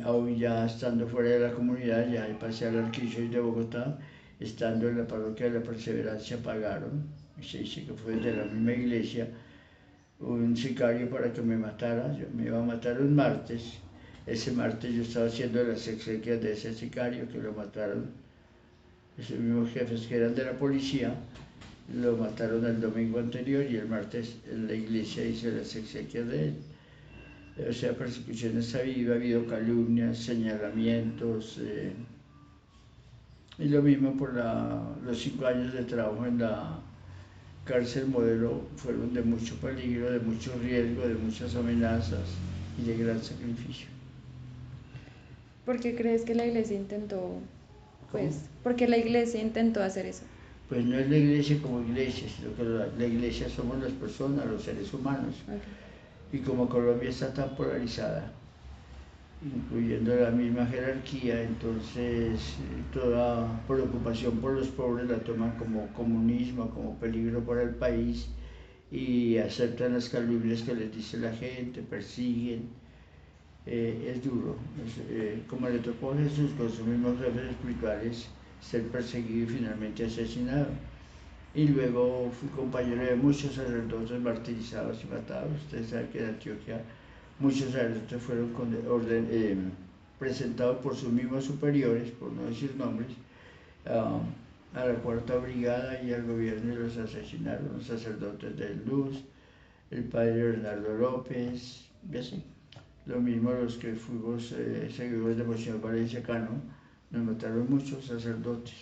Aún ya estando fuera de la comunidad, ya pasé a la arquidiócesis de Bogotá, estando en la parroquia de la Perseverancia, pagaron, se dice que fue de la misma iglesia, un sicario para que me matara. Yo me iba a matar un martes. Ese martes yo estaba haciendo las exequias de ese sicario que lo mataron. Esos mismos jefes que eran de la policía lo mataron el domingo anterior y el martes en la iglesia hice las exequias de él. O sea, persecuciones ha habido calumnias, señalamientos, y lo mismo por los 5 años de trabajo en la cárcel modelo fueron de mucho peligro, de mucho riesgo, de muchas amenazas y de gran sacrificio. ¿Por qué crees que la iglesia intentó, ¿Cómo? por qué la iglesia intentó hacer eso? Pues no es la iglesia como iglesia, sino que la iglesia somos las personas, los seres humanos. Okay. Y como Colombia está tan polarizada, incluyendo la misma jerarquía, entonces toda preocupación por los pobres la toman como comunismo, como peligro para el país y aceptan las calumnias que les dice la gente, persiguen. Es duro, como le tocó a Jesús con sus mismos jefes espirituales, ser perseguido y finalmente asesinado. Y luego fui compañero de muchos sacerdotes martirizados y matados. Ustedes saben que en Antioquia muchos sacerdotes fueron presentados por sus mismos superiores, por no decir nombres, a la Cuarta Brigada y al gobierno y los asesinaron, los sacerdotes de Luz, el padre Bernardo López, y así. Lo mismo los que fuimos seguidores de Monseñor Valencia Cano, nos mataron muchos sacerdotes.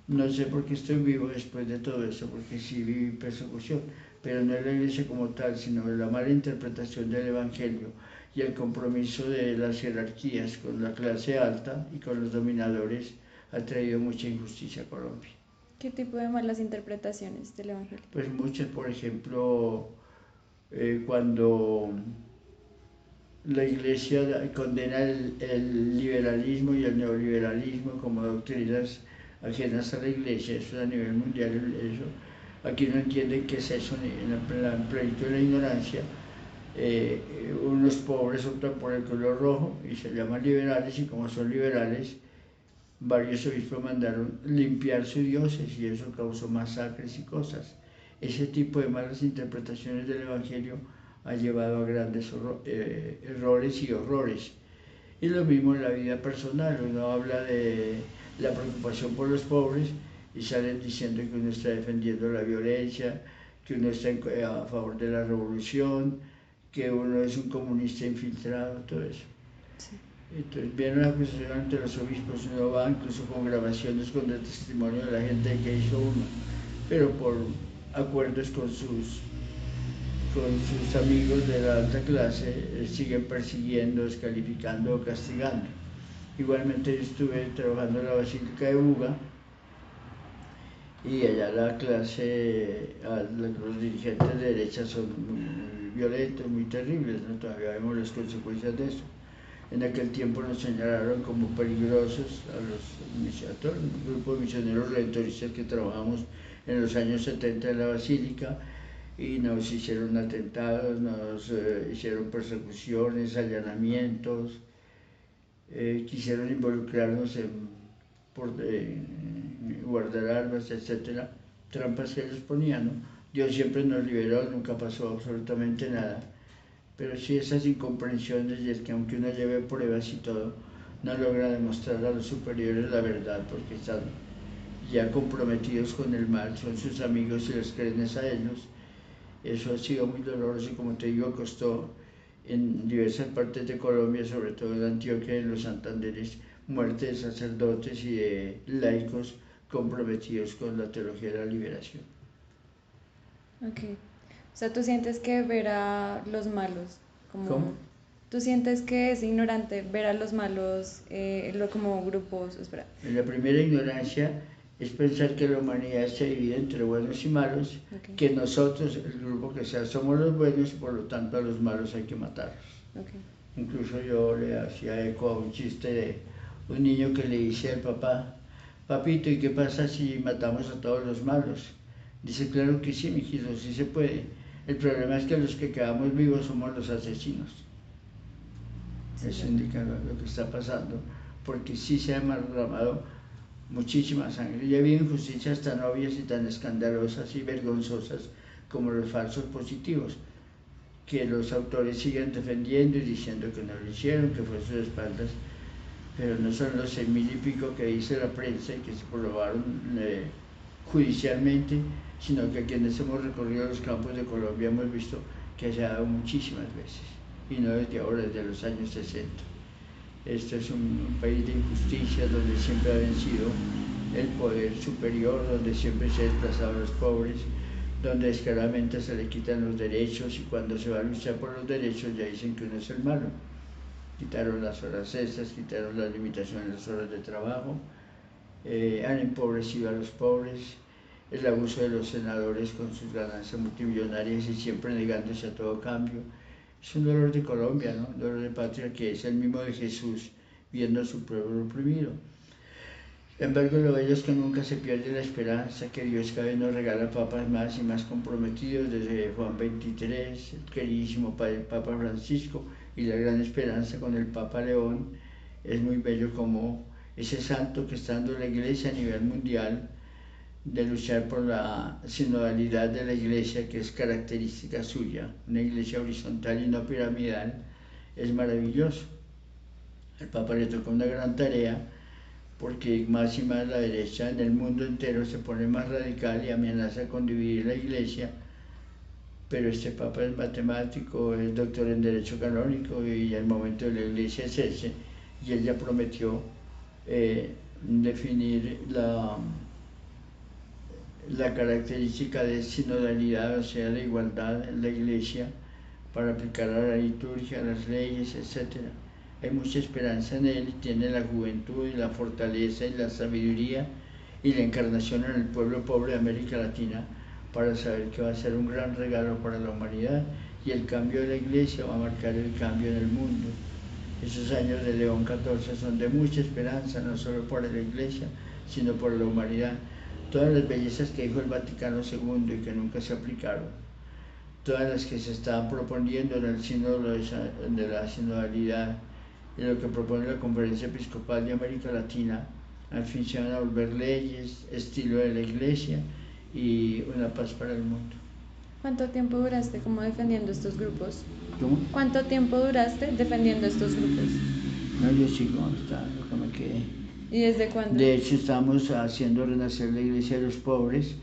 No sé por qué estoy vivo después de todo eso, porque sí viví persecución, pero no es la iglesia como tal, sino la mala interpretación del Evangelio y el compromiso de las jerarquías con la clase alta y con los dominadores ha traído mucha injusticia a Colombia. ¿Qué tipo de malas interpretaciones del Evangelio? Pues muchas, por ejemplo, cuando la iglesia condena el liberalismo y el neoliberalismo como doctrinas ajenas a la iglesia, eso es a nivel mundial, eso. Aquí no entienden qué es eso, en la plenitud de la ignorancia. Unos pobres optan por el color rojo y se llaman liberales, y como son liberales, varios obispos mandaron limpiar su diócesis y eso causó masacres y cosas. Ese tipo de malas interpretaciones del Evangelio ha llevado a grandes errores y horrores. Y lo mismo en la vida personal, uno habla de la preocupación por los pobres y salen diciendo que uno está defendiendo la violencia, que uno está a favor de la revolución, que uno es un comunista infiltrado, todo eso. Sí. Entonces viene una acusación ante los obispos, uno va incluso con grabaciones con el testimonio de la gente que hizo uno, pero por acuerdos con sus amigos de la alta clase siguen persiguiendo, descalificando o castigando. Igualmente yo estuve trabajando en la Basílica de Buga y allá la clase, los dirigentes de derecha son muy violentos, muy terribles, ¿no? Todavía vemos las consecuencias de eso. En aquel tiempo nos señalaron como peligrosos a todo el grupo de misioneros redentoristas que trabajamos en los años 70 en la Basílica, y nos hicieron atentados, nos hicieron persecuciones, allanamientos, quisieron involucrarnos por guardar armas, etcétera, trampas que ellos ponían, ¿no? Dios siempre nos liberó, nunca pasó absolutamente nada, pero sí esas incomprensiones y es que aunque uno lleve pruebas y todo, no logra demostrar a los superiores la verdad porque están ya comprometidos con el mal, son sus amigos y les creen a ellos. Eso ha sido muy doloroso y, como te digo, costó en diversas partes de Colombia, sobre todo en Antioquia y en los Santanderes, muerte de sacerdotes y de laicos comprometidos con la teología de la liberación. Ok. O sea, tú sientes que ver a los malos ¿Cómo? como... Tú sientes que es ignorante ver a los malos como grupos... Espera. La primera ignorancia es pensar que la humanidad se divide entre buenos y malos, Okay. que nosotros, el grupo que sea, somos los buenos y por lo tanto a los malos hay que matarlos. Okay. Incluso yo le hacía eco a un chiste de un niño que le dice al papá: papito, ¿y qué pasa si matamos a todos los malos? Dice: claro que sí, mijito, sí se puede. El problema es que los que quedamos vivos somos los asesinos. Sí, eso indica lo que está pasando, porque sí se ha derramado muchísima sangre. Y ha habido injusticias tan obvias y tan escandalosas y vergonzosas como los falsos positivos, que los autores siguen defendiendo y diciendo que no lo hicieron, que fue a sus espaldas, pero no son los 6.000 y pico que dice la prensa y que se probaron judicialmente, sino que quienes hemos recorrido los campos de Colombia hemos visto que se ha dado muchísimas veces, y no desde ahora, desde los años 60. Esto es un país de injusticia donde siempre ha vencido el poder superior, donde siempre se ha desplazado a los pobres, donde descaradamente se le quitan los derechos, y cuando se va a luchar por los derechos ya dicen que uno es el malo. Quitaron las horas extras, quitaron las limitaciones de las horas de trabajo, han empobrecido a los pobres, el abuso de los senadores con sus ganancias multimillonarias y siempre negándose a todo cambio. Es un dolor de Colombia, ¿no? Un dolor de patria que es el mismo de Jesús viendo a su pueblo oprimido. Sin embargo, lo bello es que nunca se pierde la esperanza, que Dios cada vez nos regala papas más y más comprometidos, desde Juan XXIII, el queridísimo Papa Francisco, y la gran esperanza con el Papa León. Es muy bello como ese santo que está dando la Iglesia a nivel mundial, de luchar por la sinodalidad de la Iglesia, que es característica suya, una Iglesia horizontal y no piramidal, es maravilloso. Al Papa le tocó una gran tarea, porque más y más la derecha en el mundo entero se pone más radical y amenaza con dividir la Iglesia, pero este Papa es matemático, es doctor en Derecho Canónico y el momento de la Iglesia es ese, y él ya prometió definir la característica de sinodalidad, o sea, la igualdad en la Iglesia, para aplicar a la liturgia, a las leyes, etc. Hay mucha esperanza en él, tiene la juventud y la fortaleza y la sabiduría y la encarnación en el pueblo pobre de América Latina, para saber que va a ser un gran regalo para la humanidad, y el cambio de la Iglesia va a marcar el cambio en el mundo. Esos años de León XIV son de mucha esperanza, no solo para la Iglesia, sino por la humanidad. Todas las bellezas que dijo el Vaticano II y que nunca se aplicaron, todas las que se estaban proponiendo en el sínodo de la sinodalidad y lo que propone la Conferencia Episcopal de América Latina, al fin se van a volver leyes, estilo de la Iglesia y una paz para el mundo. ¿Cuánto tiempo duraste como defendiendo estos grupos? ¿Cómo? ¿Cuánto tiempo duraste defendiendo estos grupos? No, yo sigo hasta lo que me quedé. ¿Y desde cuándo? De hecho, estamos haciendo renacer la Iglesia de los Pobres.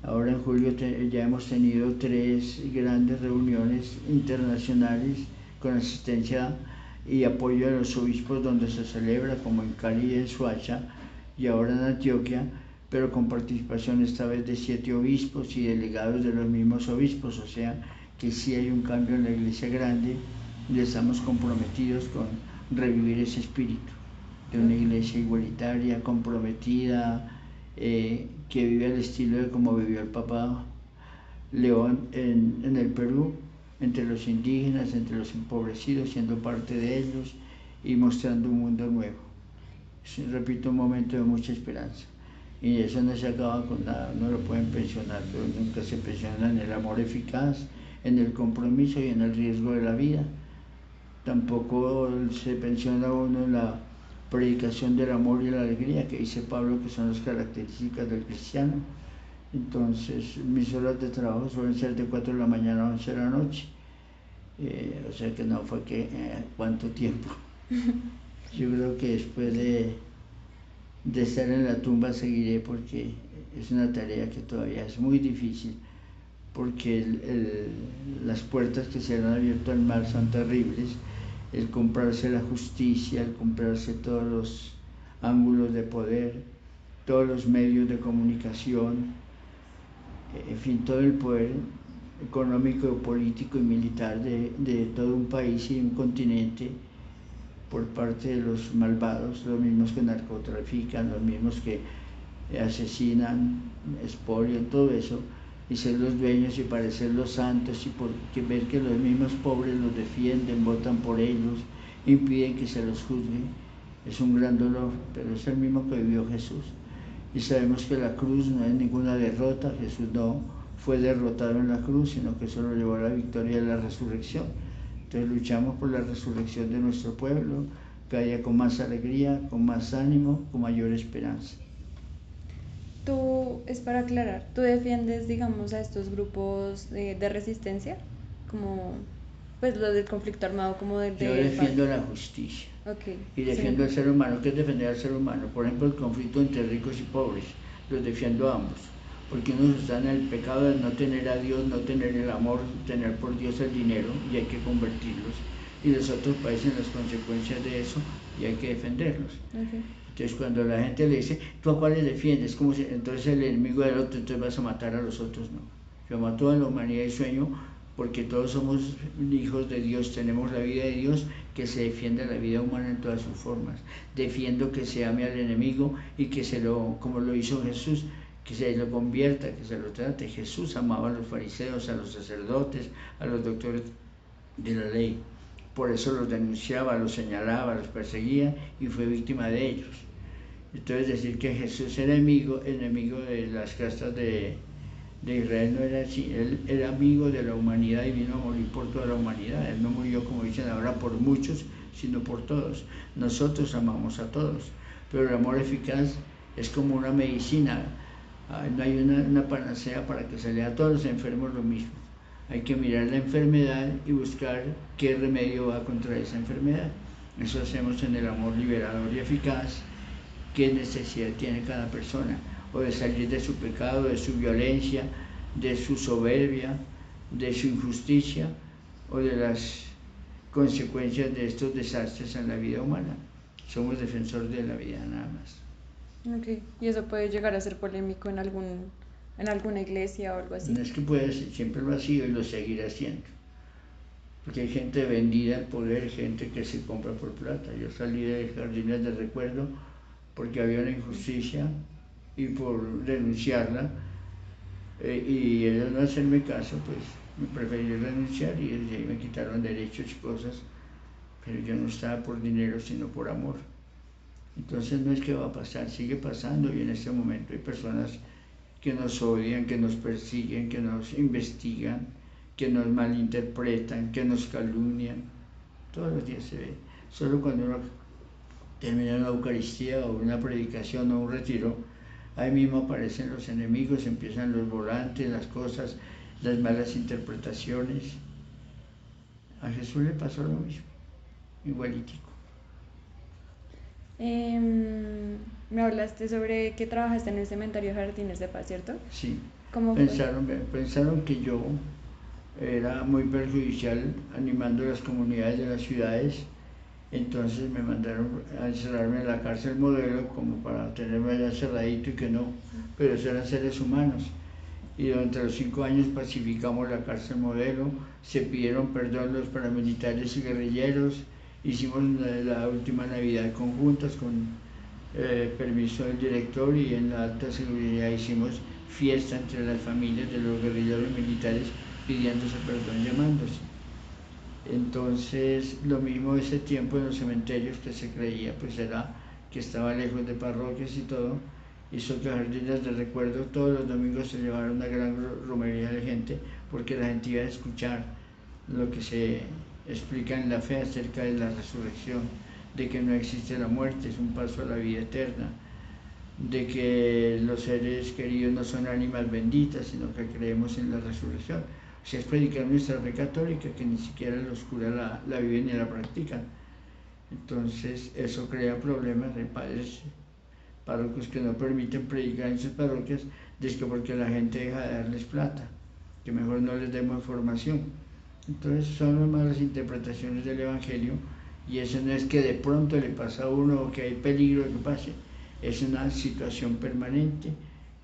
Ahora en julio ya hemos tenido 3 grandes reuniones internacionales con asistencia y apoyo de los obispos, donde se celebra, como en Cali y en Soacha, y ahora en Antioquia, pero con participación esta vez de 7 obispos y delegados de los mismos obispos, o sea que sí hay un cambio en la Iglesia grande, y estamos comprometidos con revivir ese espíritu de una Iglesia igualitaria, comprometida, que vive al estilo de como vivió el Papa León en el Perú, entre los indígenas, entre los empobrecidos, siendo parte de ellos y mostrando un mundo nuevo. Es, repito, un momento de mucha esperanza. Y eso no se acaba con nada, no lo pueden pensionar, pero nunca se pensiona en el amor eficaz, en el compromiso y en el riesgo de la vida. Tampoco se pensiona uno en la predicación del amor y la alegría, que dice Pablo que son las características del cristiano. Entonces, mis horas de trabajo suelen ser de 4 de la mañana a 11 de la noche. O sea que no fue que cuánto tiempo. Yo creo que después de estar en la tumba seguiré, porque es una tarea que todavía es muy difícil, porque las puertas que se han abierto al mal son terribles. El comprarse la justicia, el comprarse todos los ángulos de poder, todos los medios de comunicación, en fin, todo el poder económico, político y militar de todo un país y un continente por parte de los malvados, los mismos que narcotrafican, los mismos que asesinan, expolian, todo eso, y ser los dueños y parecer los santos, y ver que los mismos pobres los defienden, votan por ellos, impiden que se los juzgue, es un gran dolor, pero es el mismo que vivió Jesús. Y sabemos que la cruz no es ninguna derrota, Jesús no fue derrotado en la cruz, sino que solo llevó a la victoria de la resurrección. Entonces luchamos por la resurrección de nuestro pueblo, cada día con más alegría, con más ánimo, con mayor esperanza. Tú, es para aclarar, ¿tú defiendes, digamos, a estos grupos de resistencia? Como, pues los del conflicto armado, como Yo del defiendo la justicia Ok, y sí. defiendo al ser humano. ¿Qué es defender al ser humano? Por ejemplo, el conflicto entre ricos y pobres, los defiendo a ambos, porque unos están en el pecado de no tener a Dios, no tener el amor, tener por Dios el dinero y hay que convertirlos, y los otros padecen las consecuencias de eso y hay que defenderlos. Okay. Entonces cuando la gente le dice, ¿tú a cuáles defiendes? Como si entonces el enemigo del otro, entonces vas a matar a los otros. No, yo amo a toda la humanidad y sueño porque todos somos hijos de Dios, tenemos la vida de Dios, que se defienda la vida humana en todas sus formas. Defiendo que se ame al enemigo y que se lo, como lo hizo Jesús, que se lo convierta, que se lo trate. Jesús amaba a los fariseos, a los sacerdotes, a los doctores de la ley. Por eso los denunciaba, los señalaba, los perseguía y fue víctima de ellos. Entonces decir que Jesús era enemigo de las castas de Israel no era así. Él era amigo de la humanidad y vino a morir por toda la humanidad. Él no murió, como dicen ahora, por muchos, sino por todos. Nosotros amamos a todos, pero el amor eficaz es como una medicina. No hay una panacea para que se le a todos los enfermos lo mismo. Hay que mirar la enfermedad y buscar qué remedio va contra esa enfermedad. Eso hacemos en el amor liberador y eficaz. ¿Qué necesidad tiene cada persona? O de salir de su pecado, de su violencia, de su soberbia, de su injusticia o de las consecuencias de estos desastres en la vida humana. Somos defensores de la vida, nada más. Okay. ¿Y eso puede llegar a ser polémico en alguna iglesia o algo así? No es que puede ser, siempre lo ha sido y lo seguirá siendo. Porque hay gente vendida al poder, gente que se compra por plata. Yo salí de Jardines de Recuerdo porque había una injusticia y por denunciarla y ellos no hacerme caso, pues me preferí renunciar y desde ahí me quitaron derechos y cosas, pero yo no estaba por dinero sino por amor. Entonces no es que va a pasar, sigue pasando y en este momento hay personas que nos odian, que nos persiguen, que nos investigan, que nos malinterpretan, que nos calumnian. Todos los días se ve. Solo cuando uno termina una Eucaristía o una predicación o un retiro, ahí mismo aparecen los enemigos, empiezan los volantes, las cosas, las malas interpretaciones. A Jesús le pasó lo mismo, igualitico. Me hablaste sobre que trabajaste en el cementerio Jardines de Paz, ¿cierto? Sí. ¿Cómo Pensaron que yo era muy perjudicial animando las comunidades de las ciudades, entonces me mandaron a encerrarme en la cárcel Modelo como para tenerme allá cerradito y que no, pero esos eran seres humanos. Y durante los 5 años pacificamos la cárcel Modelo, se pidieron perdón los paramilitares y guerrilleros, hicimos la última Navidad conjuntas con permiso del director y en la alta seguridad hicimos fiesta entre las familias de los guerrilleros militares pidiéndose perdón, llamándose. Entonces lo mismo ese tiempo en los cementerios que se creía pues era que estaba lejos de parroquias y todo, hizo que Jardines de Recuerdo todos los domingos se llevara una gran romería de gente porque la gente iba a escuchar lo que se explica en la fe acerca de la resurrección, de que no existe la muerte, es un paso a la vida eterna, de que los seres queridos no son ánimas benditas, sino que creemos en la resurrección. O sea, es predicar nuestra fe católica, que ni siquiera los curas la viven ni la practican. Entonces, eso crea problemas de padres párrocos que no permiten predicar en sus parroquias, porque la gente deja de darles plata, que mejor no les demos formación. Entonces son las malas interpretaciones del Evangelio y eso no es que de pronto le pasa a uno o que hay peligro de que pase, es una situación permanente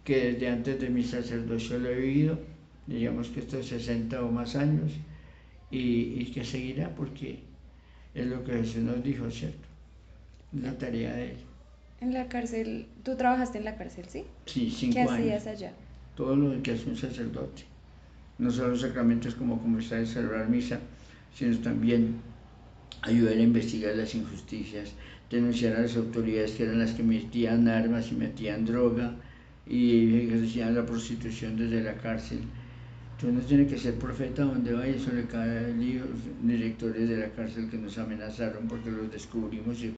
que desde antes de mi sacerdocio lo he vivido, digamos que estos 60 o más años, y que seguirá porque es lo que Jesús nos dijo, ¿cierto? La tarea de él. En la cárcel, tú trabajaste en la cárcel, ¿sí? Sí, 5 ¿Qué años. hacías allá? Todo lo que hace un sacerdote. No solo los sacramentos como comenzar a celebrar misa, sino también ayudar a investigar las injusticias, denunciar a las autoridades que eran las que metían armas y metían droga y ejercían la prostitución desde la cárcel, Entonces uno tiene que ser profeta donde va y eso le cae a los directores de la cárcel que nos amenazaron porque los descubrimos y